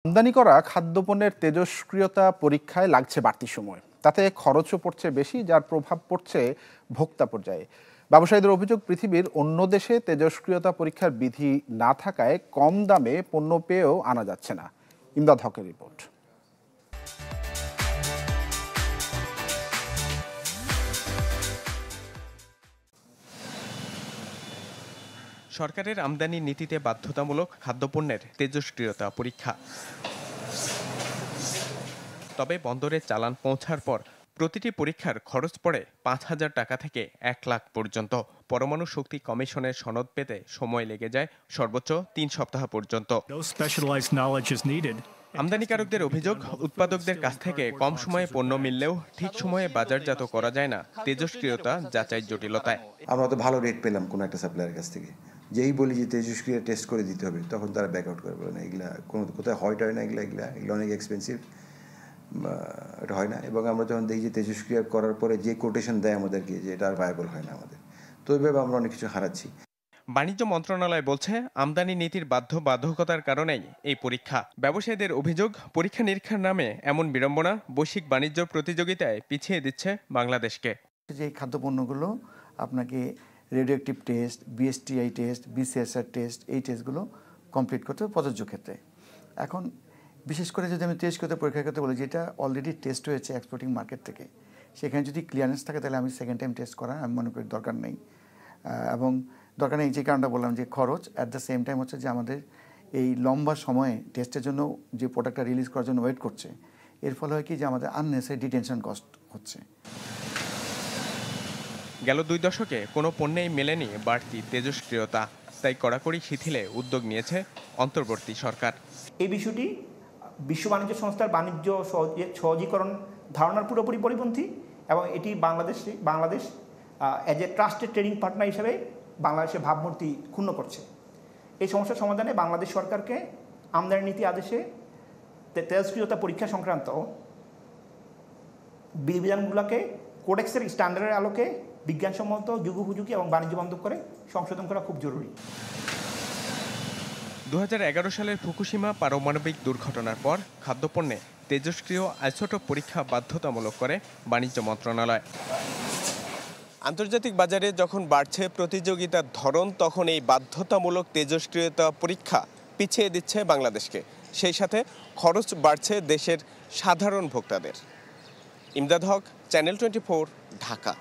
আমদানি করা খাদ্যপণ্যের তেজস্ক্রিয়তা পরীক্ষায় লাগছে বাড়তি সময়, তাতে খরচও পড়ছে বেশি, যার প্রভাব পড়ছে ভোক্তা পর্যায়ে। ব্যবসায়ীদের অভিযোগ, পৃথিবীর অন্য দেশে তেজস্ক্রিয়তা পরীক্ষার বিধি না থাকায় কম দামে পণ্য পেয়েও আনা যাচ্ছে না। ইমদাদ হকের রিপোর্ট। সরকারের আমদানি নীতিতে বাধ্যতামূলক খাদ্যপণ্যের তেজস্ক্রিয়তা পরীক্ষা। তবে বন্দরে চালান পৌঁছার পর প্রতিটি পরীক্ষার খরচ পড়ে ৫,০০০ টাকা থেকে ১ লাখ পর্যন্ত। পরমাণু শক্তি কমিশনের সনদ পেতে সময় লেগে যায় সর্বোচ্চ ৩ সপ্তাহ পর্যন্ত। আমদানিকারকদের অভিযোগ, উৎপাদকদের কাছ থেকে কম সময়ে পণ্য মিললেও ঠিক সময়ে বাজারজাত করা যায় না তেজস্ক্রিয়তা যাচাই জটিলতায়। আমরা তো ভালো রেট পেলাম কোনো একটা সাপ্লায়ারের কাছ থেকে, যেই বলি যে তেজস্ক্রিয়া টেস্ট করে দিতে হবে, তখন তারা ব্যাক আউট করে বলে না, এগুলা কোনো কোথায় হয় না, এগুলো অনেক এক্সপেন্সিভ, এটা হয় না। এবং আমরা যখন দেখি যে তেজস্ক্রিয়া করার পরে যে কোটেশন দেয় আমাদেরকে যে এটা আর ভায়াবল হয় না আমাদের, তো এইভাবে আমরা অনেক কিছু হারাচ্ছি। বাণিজ্য মন্ত্রণালয় বলছে, আমদানি নীতির বাধ্যবাধকতার কারণেই এই পরীক্ষা। ব্যবসায়ীদের অভিযোগ, পরীক্ষা নিরীক্ষার নামে এমন বিড়ম্বনা বৈশ্বিক বাণিজ্য প্রতিযোগিতায় পিছিয়ে দিচ্ছে বাংলাদেশকে। যে খাদ্যপণ্যগুলো আপনাকে radioactive test, BSTI test, BCSR test, এই টেস্টগুলো কমপ্লিট করতে হবে প্রযোজ্য ক্ষেত্রে। এখন বিশেষ করে যদি আমি তেজস্ক্রিয়তা পরীক্ষার ক্ষেত্রে বলি, যেটা অলরেডি টেস্ট হয়েছে এক্সপোর্টিং মার্কেট থেকে, সেখানে যদি ক্লিয়ারেন্স থাকে তাহলে আমি সেকেন্ড টাইম টেস্ট করার আমি মনে করি দরকার নেই। এবং দরকার নেই যে কারণটা বললাম, যে খরচ, অ্যাট দ্য সেম টাইম হচ্ছে যে আমাদের এই লম্বা সময়ে টেস্টের জন্য যে প্রোডাক্টটা রিলিজ করার জন্য ওয়েট করছে, এর ফলে হয় কি যে আমাদের আননেসেসারি ডিটেনশন কস্ট হচ্ছে। গেল ২ দশকে কোনো পণ্যেই মেলেনি বাড়তি তেজস্ক্রিয়তা, তাই কড়াকড়ি শিথিলে উদ্যোগ নিয়েছে অন্তর্বর্তী সরকার। এই বিষয়টি বিশ্ব বাণিজ্য সংস্থার বাণিজ্য সহজীকরণ ধারণার পুরোপুরি পরিপন্থী, এবং এটি Bangladesh as a trusted trading partner হিসেবে বাংলাদেশের ভাবমূর্তি ক্ষুণ্ণ করছে। এই সমস্যার সমাধানে বাংলাদেশ সরকারকে আমদানি নীতি আদেশে তেজস্ক্রিয়তা পরীক্ষা সংক্রান্ত বিধিবিধানগুলোকে কোডেক্সের স্ট্যান্ডার্ডের আলোকে বিজ্ঞানসম্মত, যুগোপযোগী এবং বাণিজ্য বান্ধব করে সংশোধন করা খুব জরুরি। ২০১১ সালের ফুকুশিমা পারমাণবিক দুর্ঘটনার পর খাদ্যপণ্যে তেজস্ক্রিয় আইসোটোপ পরীক্ষা বাধ্যতামূলক করে বাণিজ্য মন্ত্রণালয়। আন্তর্জাতিক বাজারে যখন বাড়ছে প্রতিযোগিতার ধরন, তখন এই বাধ্যতামূলক তেজস্ক্রিয়তা পরীক্ষা পিছিয়ে দিচ্ছে বাংলাদেশকে। সেই সাথে খরচ বাড়ছে দেশের সাধারণ ভোক্তাদের। ইমদাদ হক, চ্যানেল 24, ঢাকা।